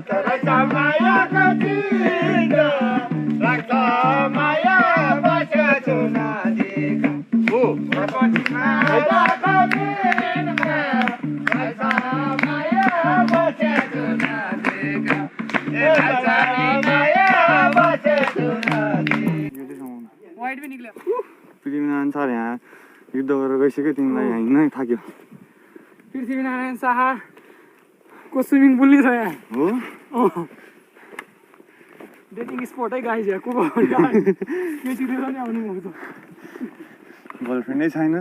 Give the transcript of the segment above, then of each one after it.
तरका माया कतिन लाग्छ माया बसेछु नजिक ओ पछि माया कतिन लाग्छ माया बसेछु नजिक लाग्छ माया बसेछु नजिक वाइट भी निक्ल्यो पृथ्वीनारायण सर यहाँ युद्ध गरेर गइसक्यो तिमीलाई यहाँ हिँड्नै थाक्यो पृथ्वीनारायण शाह को स्विमिङ पुल नि छ यहाँ हो डेटिङ स्पोर्ट है गाइज यहाँ को केटीले पनि आउनु भएको छ गर्लफ्रेन्डै छैन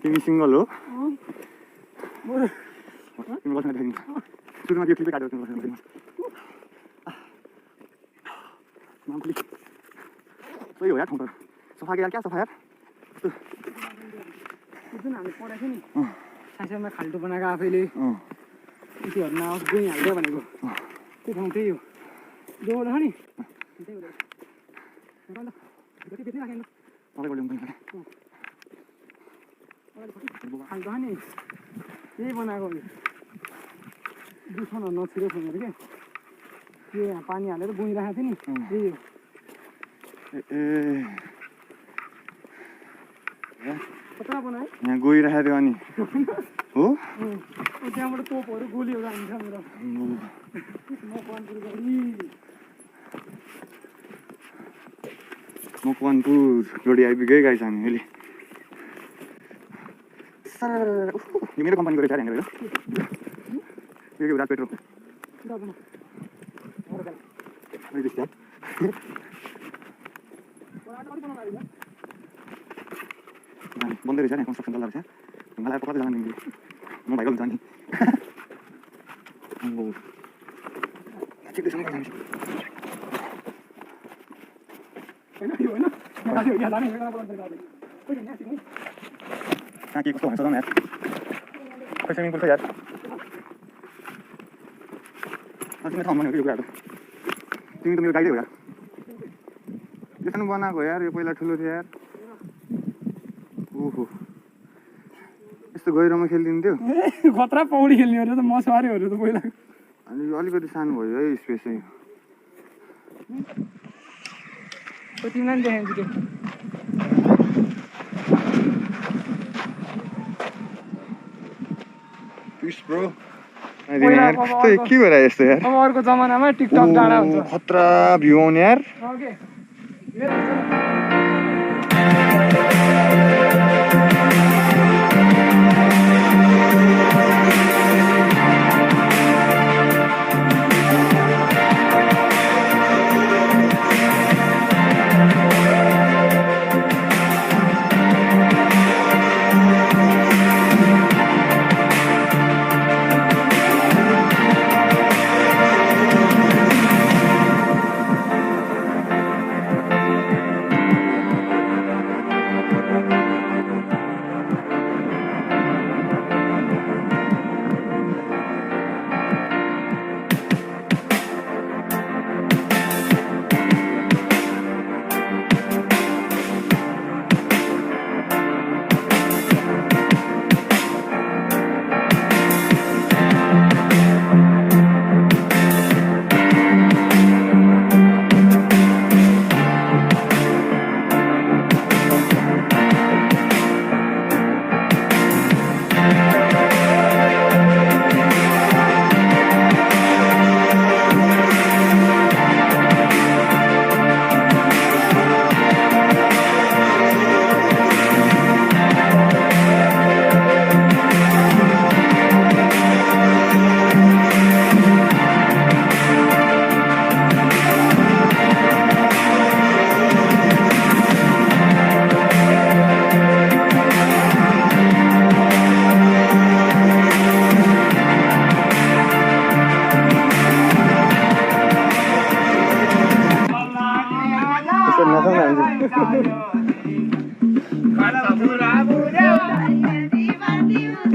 तिमी सिङ्गल हो तिमी बस्न देखाइदिन्छ सुरुमा त्यो क्लिपै काटेर तिमी बस्न देखाइदिन्छ सही हो यार ठाउँ त सफा के यार क्या सफा यार जुन हामीले पढाएको थियो नि साइन्समा खाल्टो बनाएको आफैले केटीहरू नआओस् गई हाल्यो भनेको त्यो ठाउँ त्यही हो जोड छ नि खाल्टो छ नि यही बनाएको दुःखन नछिरो फोनहरू क्या त्यो यहाँ पानी हालेर गइरहेको थियो नि त्यही हो कता बनायो यहाँ गइरहेको थियो अनि हो त्यहाँबाट तोपहरू गोलीहरू हान्छ मेरो मकवानपुर गडी मकवानपुर गडी आइपुगयो गाइस हामी अहिले यो मेरो कम्पनीको रहेछ यहाँनिर यो रात पेट्रोल बन्दै रहेछ नि कन्स्ट्रक्सन चल्दा रहेछ मलाई पक्का जान दिनु म भाइको हुन्छ नि कहाँ के कस्तो हुन्छ यार खै स्विमिङ पुल छ यार तिमी ठाउँ भनेको यो कुरा त तिमी त मेरो गाइडै हो यार यसो बनाएको यार यो पहिला ठुलो थियो यार ओहो यस्तो गहिरोमा खेलिदिन्थ्यो खतरा पौडी खेल्नेहरू त मछुवारेहरू त पहिला अनि अलिकति सानो भयो है स्पेस चाहिँ तिमीलाई नि देखाइदिन्छु त्यो के भएर यस्तो यार अब अर्को जमानामा टिकटक डाँडा हुन्छ खतरा भ्यू आउने यार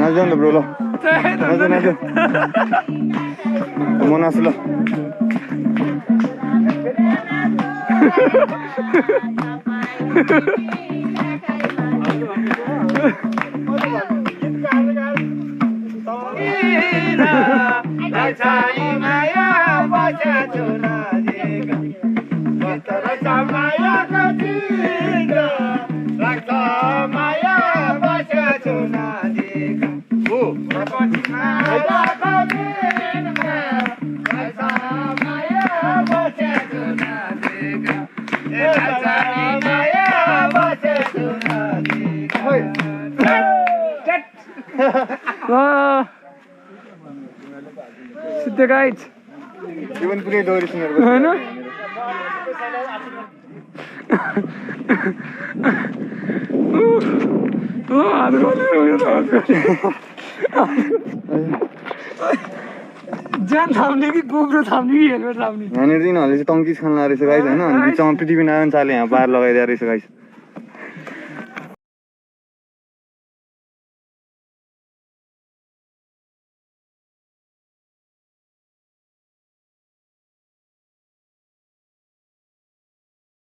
नाच्दैन ल ब्रो ल नाच्दैन नाच्दैन म नाच्छु ल सिद्धे गाइज जीवन पुरै डोरी सुनेर होइन ज्यान थाम्ने कि गोब्रो थाम्ने कि हेलमेट थाम्ने यहाँनिर यिनीहरूले चाहिँ टङ्किस खान रहेछ गाइस होइन अनि बिचमा पृथ्वीनारायण शाहले यहाँ बार लगाइदिएको रहेछ गाइस